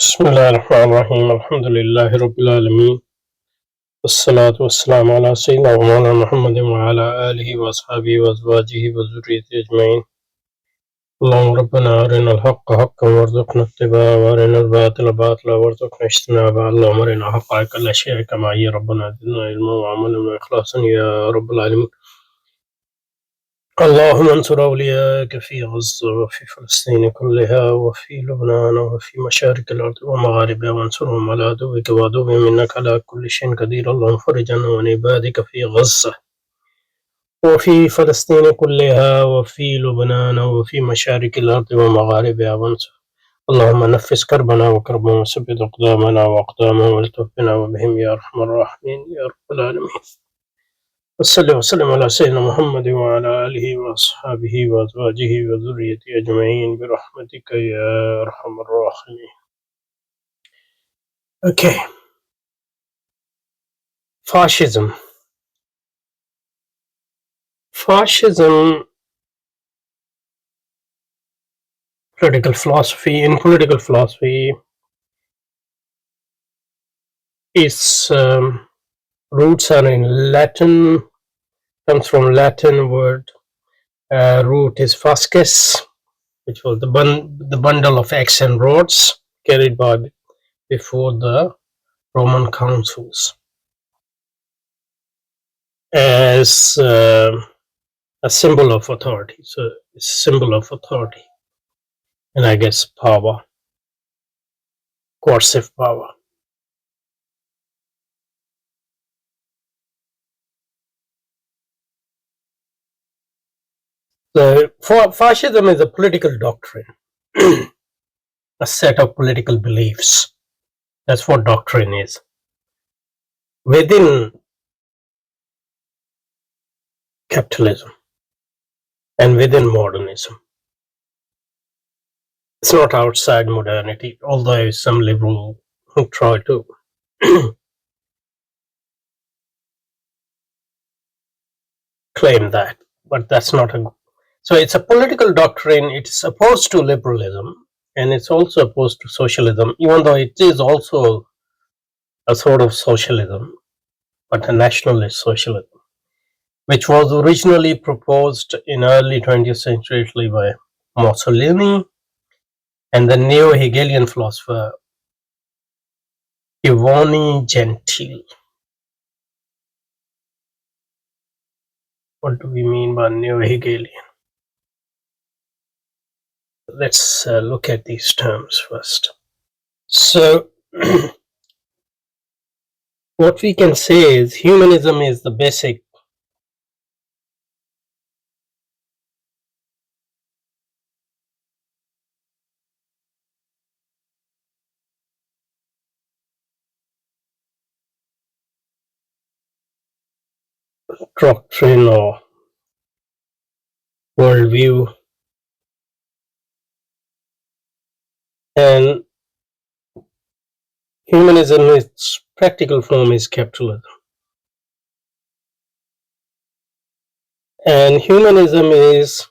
بسم الله الرحمن الرحيم الحمد لله رب العالمين والصلاة والسلام على سيدنا ومولانا محمد وعلى آله وأصحابه وأزواجه وذريته أجمعين. اللهم ربنا أرنا الحق حقا وارزقنا اتباعه وأرنا الباطل باطلا وارزقنا اجتنابه. اللهم أرنا حقائق الأشياء كما هي ربنا زدنا علما وعملا وإخلاصا يا رب العالمين. اللهم انصر أولياءك في غزة وفي فلسطين كلها وفي لبنان وفي مشارق الأرض ومغاربها وانصرهم على عدوك وعدوهم إنك على كل شيء قدير. اللهم فرج عنا وعن عبادك في غزة وفي فلسطين كلها وفي لبنان وفي مشارق الأرض ومغاربها وانصر. اللهم نفس كربنا وكربهم وثبت أقدامنا وأقدامهم والتف بنا وبهم يا أرحم الراحمين يا رب العالمين. وصلى وسلم على سيدنا محمد وعلى آله وأصحابه وأزواجه وذريته أجمعين برحمتك يا أرحم الراحمين. Okay, fascism. Fascism, political philosophy. In political philosophy, its roots are in Latin, comes from Latin word. Root is fasces, which was the bundle of axe and rods carried by before the Roman councils, as a symbol of authority. So it's a symbol of authority, and I guess power, coercive power. So fascism is a political doctrine, a set of political beliefs. That's what doctrine is. Within capitalism and within modernism. It's not outside modernity, although some liberal who try to claim that, but that's not a. So it's a political doctrine. It's opposed to liberalism, and it's also opposed to socialism, even though it is also a sort of socialism, but a nationalist socialism, which was originally proposed in early 20th century Italy by Mussolini and the neo-Hegelian philosopher Giovanni Gentile. What do we mean by neo-Hegelian? Let's look at these terms first. So, what we can say is humanism is the basic doctrine or worldview, and humanism, its practical form is capitalism. And humanism is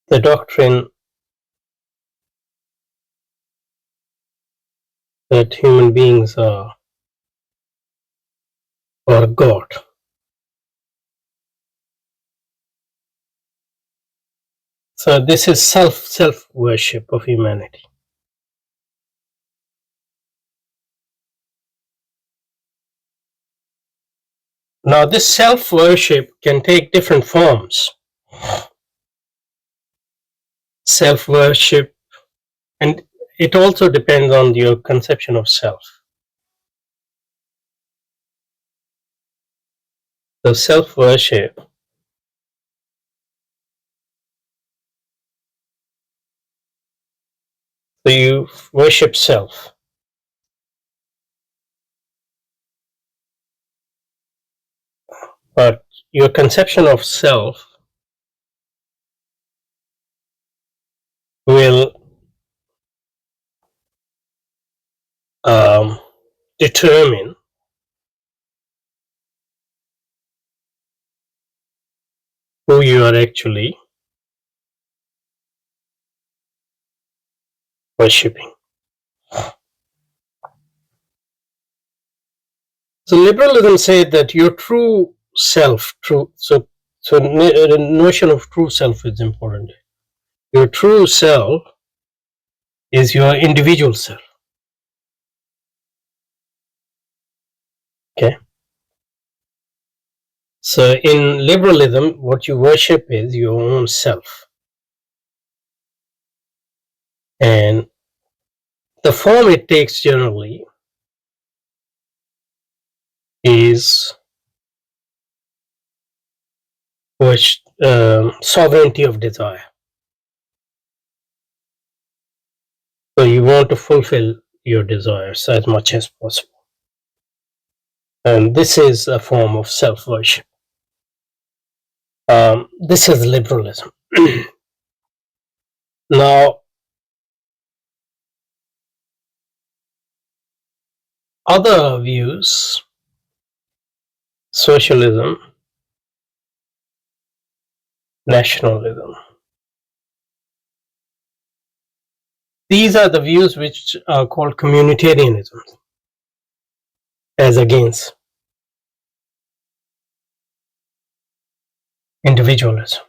the doctrine that human beings are God. So this is self worship of humanity. Now this self worship can take different forms. Self worship, and it also depends on your conception of self. The self worship, so you worship self. But your conception of self will determine who you are actually worshipping. So liberalism said that your true self, the notion of true self is important. Your true self is your individual self. Okay. So in liberalism, what you worship is your own self. And the form it takes generally is sovereignty of desire. So you want to fulfill your desires as much as possible. And this is a form of self-worship. This is liberalism. Now, other views, socialism, nationalism. These are the views which are called communitarianism, as against individualism.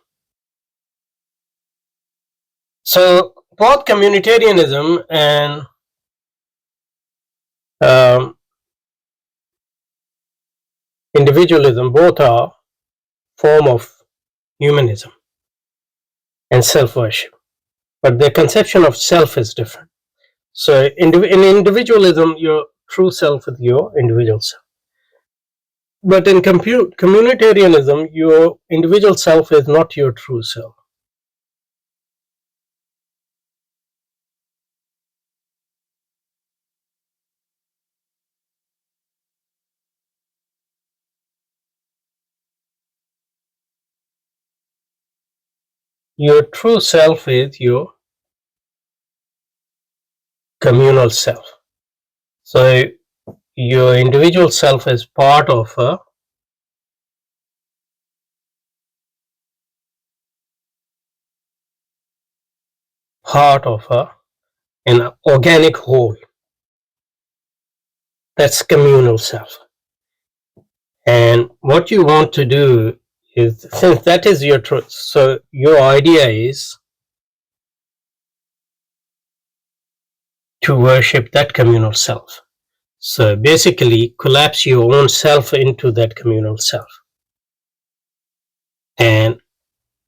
So both communitarianism and individualism both are form of humanism and self-worship, but their conception of self is different. So in individualism, your true self is your individual self. But in communitarianism, your individual self is not your true self. Your true self is your communal self. So your individual self is part of an organic whole. That's communal self. And what you want to do is, since that is your truth, so your idea is to worship that communal self. So basically collapse your own self into that communal self. And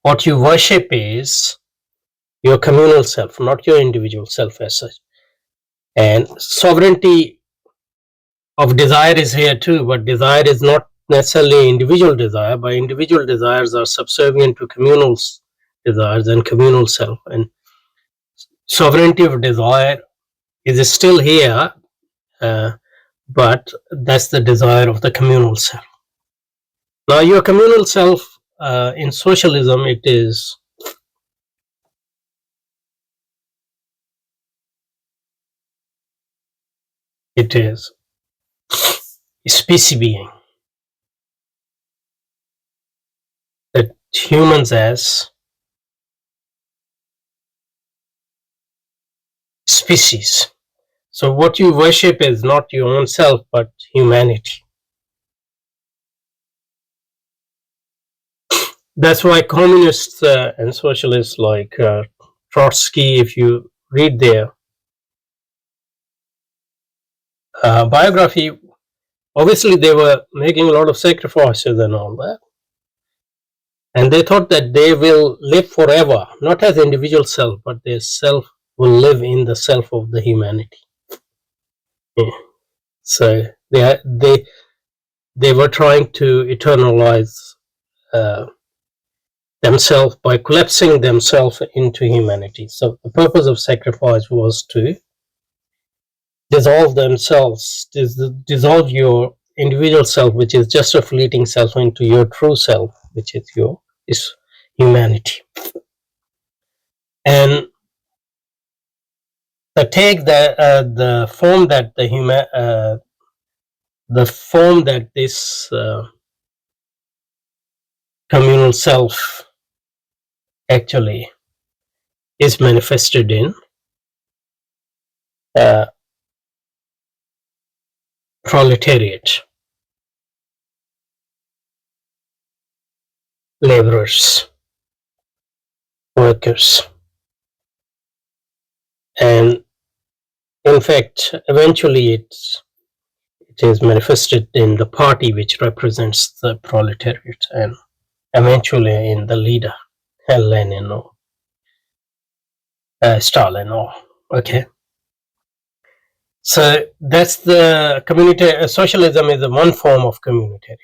what you worship is your communal self, not your individual self as such. And sovereignty of desire is here too, but desire is not necessarily individual desire, but individual desires are subservient to communal desires and communal self. And sovereignty of desire is still here, but that's the desire of the communal self. Now, your communal self in socialism, it is species being, that humans as species. So what you worship is not your own self, but humanity. That's why communists and socialists like Trotsky, if you read their biography, obviously they were making a lot of sacrifices and all that. And they thought that they will live forever, not as individual self, but their self will live in the self of the humanity. Yeah. So they were trying to eternalize themselves by collapsing themselves into humanity. So the purpose of sacrifice was to dissolve themselves, dissolve your individual self, which is just a fleeting self, into your true self, which is humanity. And the form that this communal self actually is manifested in uh, proletariat, laborers, workers, and in fact, eventually it is manifested in the party which represents the proletariat, and eventually in the leader, Lenin or Stalin. Or okay, so that's the community. Socialism is one form of communitarian.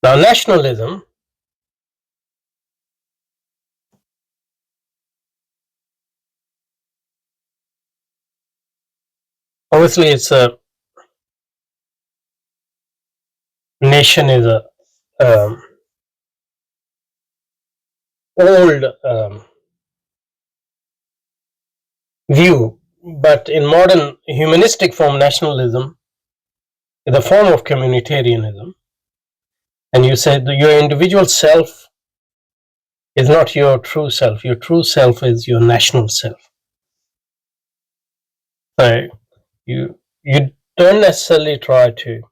Now, nationalism. Obviously, it's a nation is a old view, but in modern humanistic form, nationalism is a form of communitarianism. And you said that your individual self is not your true self. Your true self is your national self. So you don't necessarily try to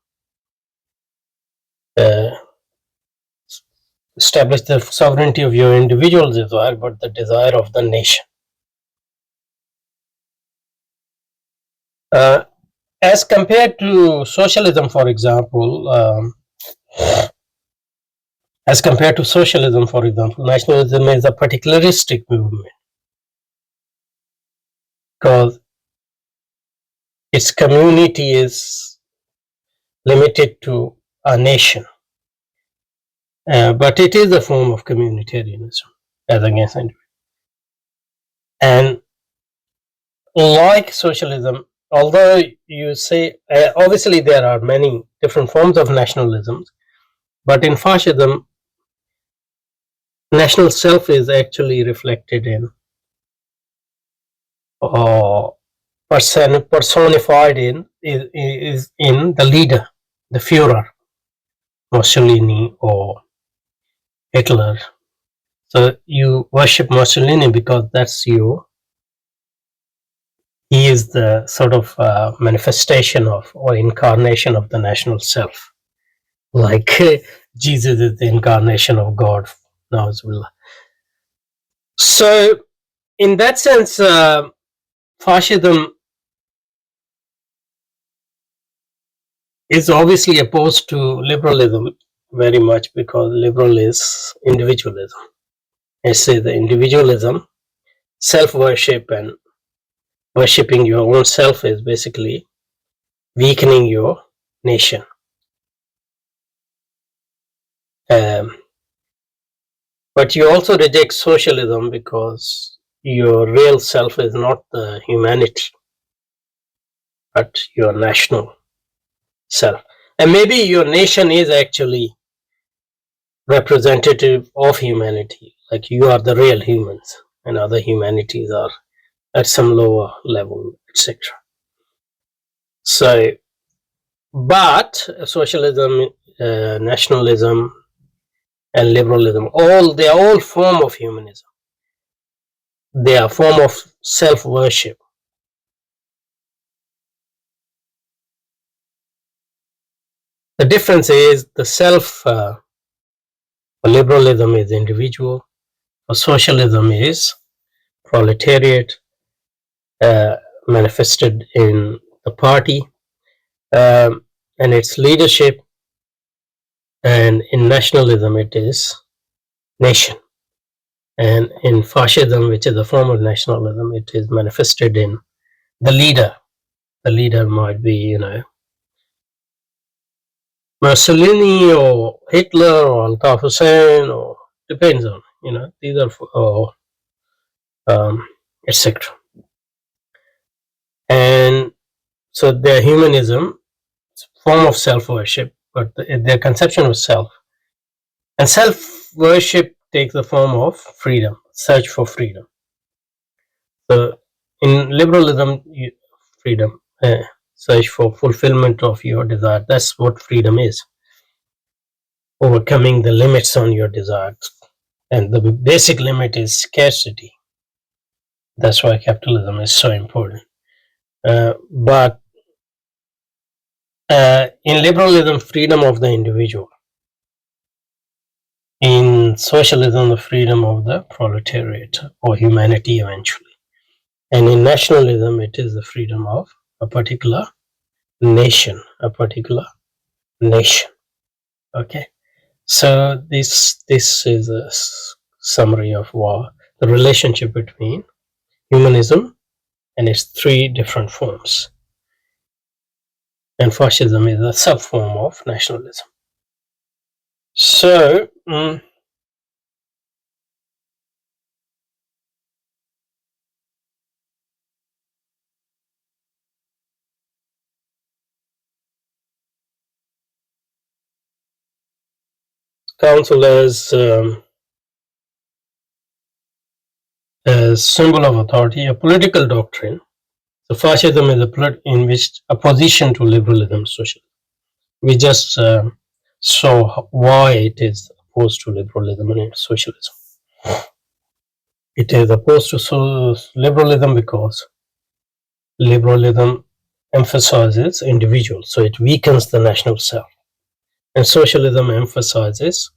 uh, establish the sovereignty of your individual desire, but the desire of the nation. As compared to socialism, for example, nationalism is a particularistic movement because its community is limited to a nation. But it is a form of communitarianism as against individual. And like socialism, although you say, obviously there are many different forms of nationalism, but in fascism, national self is actually reflected in or personified in is in the leader, the Führer, Mussolini or Hitler. So you worship Mussolini because that's you. He is the sort of manifestation of or incarnation of the national self. Like Jesus is the incarnation of God. So in that sense, fascism is obviously opposed to liberalism very much because liberal is individualism. I say the individualism, self-worship and worshipping your own self is basically weakening your nation. But you also reject socialism because your real self is not the humanity, but your national self. And maybe your nation is actually representative of humanity, like you are the real humans and other humanities are at some lower level, etc. So, but socialism, nationalism, and liberalism, they are all form of humanism. They are form of self-worship. The difference is the self. For liberalism is individual. For socialism is proletariat, manifested in the party and its leadership. And in nationalism, it is nation. And in fascism, which is a form of nationalism, it is manifested in the leader. The leader might be, Mussolini or Hitler or Altaf Hussein, or depends on, these are, etc. And so their humanism, form of self-worship, but their conception of self. And self-worship takes the form of freedom, search for freedom. So in liberalism, freedom, search for fulfillment of your desire. That's what freedom is. Overcoming the limits on your desires. And the basic limit is scarcity. That's why capitalism is so important. But in liberalism, freedom of the individual. In socialism, the freedom of the proletariat or humanity eventually. And in nationalism, it is the freedom of a particular nation, a particular nation. Okay. So this is a summary of what the relationship between humanism and its three different forms. And fascism is a sub-form of nationalism. So, council as symbol of authority, a political doctrine. So fascism is in which opposition to liberalism, socialism. We just saw why it is opposed to liberalism and socialism. It is opposed to liberalism because liberalism emphasizes individuals, so it weakens the national self, and socialism emphasizes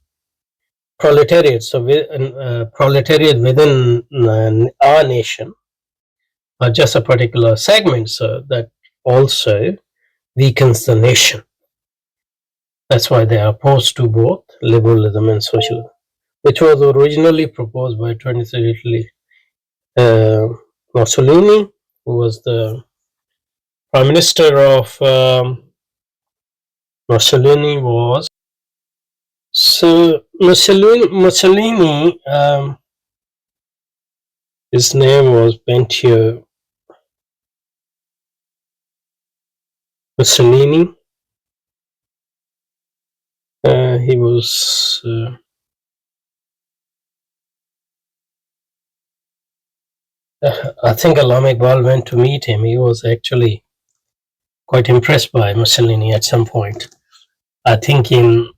proletariat. So proletariat within our nation are just a particular segment, so that also weakens the nation. That's why they are opposed to both liberalism and socialism, which was originally proposed by 20th century Mussolini, who was the prime minister of Mussolini was so Mussolini. His name was Benito Mussolini. He was. I think Alama Iqbal went to meet him. He was actually quite impressed by Mussolini at some point. I think in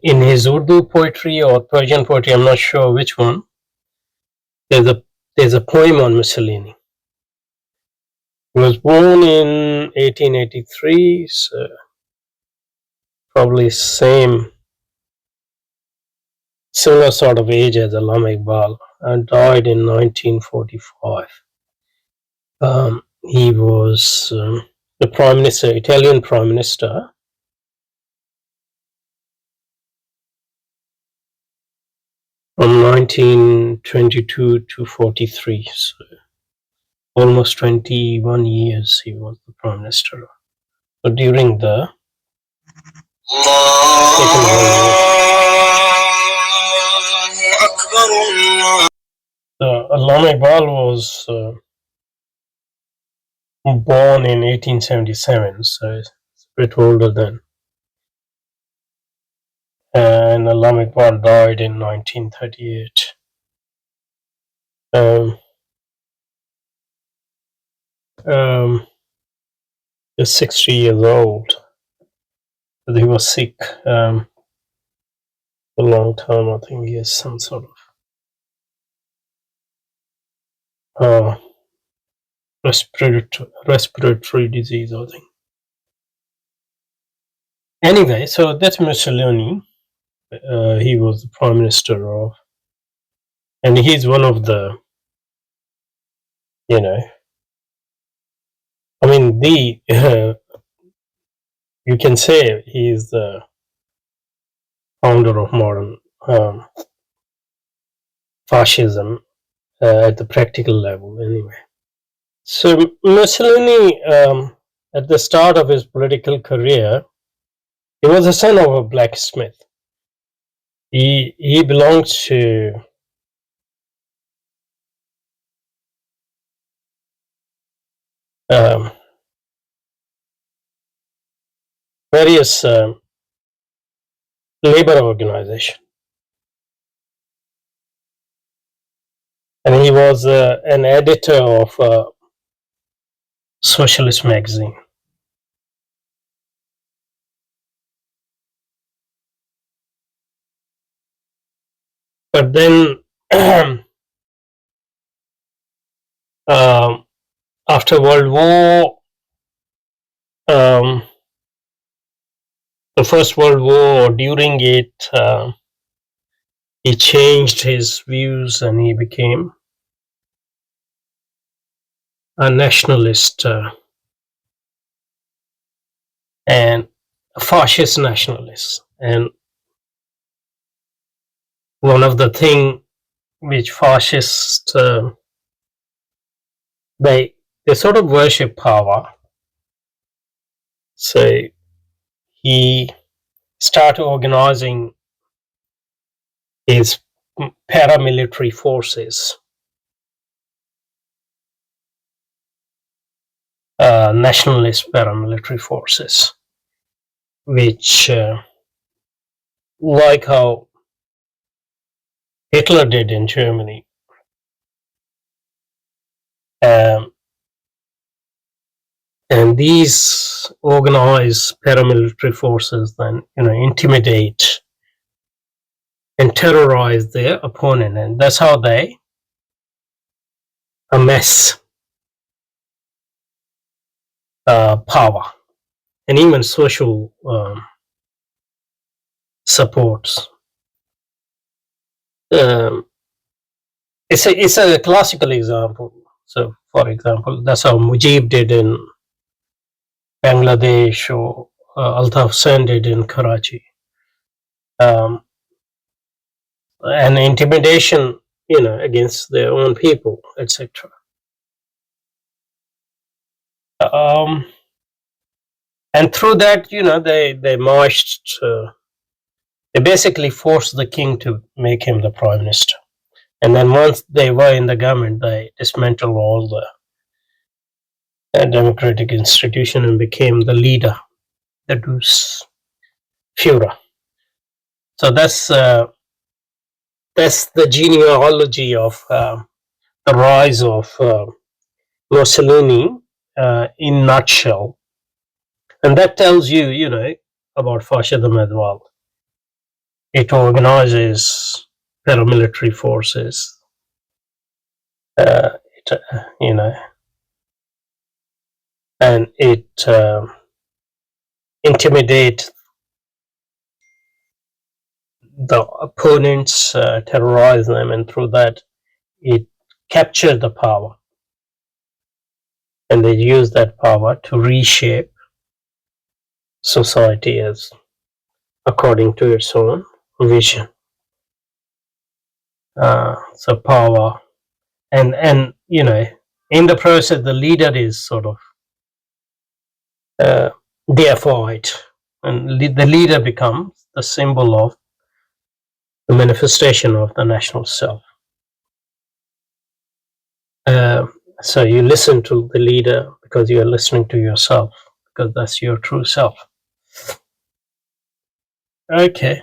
his Urdu poetry or Persian poetry, I'm not sure which one. There's a poem on Mussolini. He was born in 1883, so probably similar sort of age as Alama Iqbal, and died in 1945. He was the prime minister, Italian prime minister, from 1922 to 43. So almost 21 years he was the prime minister. So during the Second World War. Allama Iqbal was born in 1877, so it's a bit older than. And Allama Iqbal died in 1938. He's 60 years old. But he was sick a long time. I think he has some sort of respiratory disease, I think. Anyway, so that's Mussolini. He was the prime minister of, and he's one of the, I mean, you can say he's the founder of modern fascism at the practical level, anyway. So Mussolini, at the start of his political career, he was the son of a blacksmith. He belonged to various labor organizations, and he was an editor of a socialist magazine. But then Um, After World War, um, the First World War, during it, he changed his views and he became a nationalist and a fascist nationalist. And one of the thing which fascists they sort of worship power. So he started organizing his paramilitary forces, nationalist paramilitary forces, which, like how Hitler did in Germany, um, and these organized paramilitary forces then, intimidate and terrorize their opponent, and that's how they amass power and even social supports. Um, it's a classical example. So, for example, that's how Mujib did in Bangladesh, or Altaf Hussain did in Karachi. Um, and intimidation, against their own people, etc. Um, and through that, they marched. They basically forced the king to make him the prime minister. And then once they were in the government, they dismantled all the democratic institution and became the leader, the Dus Führer. So that's the genealogy of the rise of Mussolini in nutshell, and that tells you, about fascism as well. It organizes paramilitary forces. It, and it intimidates the opponents, terrorize them, and through that, it captures the power. And they use that power to reshape society as according to its own vision. So power, and in the process, the leader is sort of deified, and the leader becomes the symbol of the manifestation of the national self. So you listen to the leader because you are listening to yourself, because that's your true self. Okay.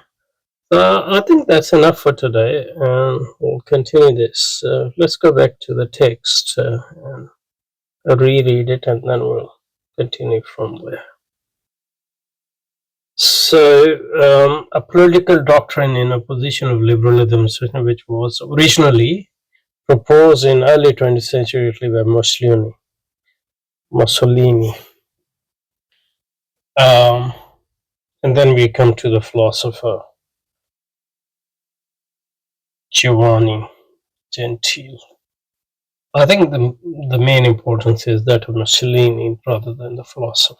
I think that's enough for today, and we'll continue this. Let's go back to the text and reread it, and then we'll continue from there. So, a political doctrine in opposition of liberalism, which was originally proposed in early 20th century Italy by Mussolini. And then we come to the philosopher Giovanni Gentile. I think the main importance is that of Mussolini rather than the philosopher.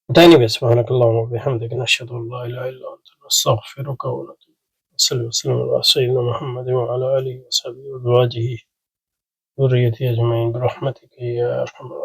But anyway, سبحانك اللهم وبحمدك نشهد أن لا إله إلا أنت نستغفرك ونتوب صلى وسلم على سيدنا محمد وعلى آله وصحبه وأزواجه ذريته أجمعين برحمتك يا أرحم الراحمين.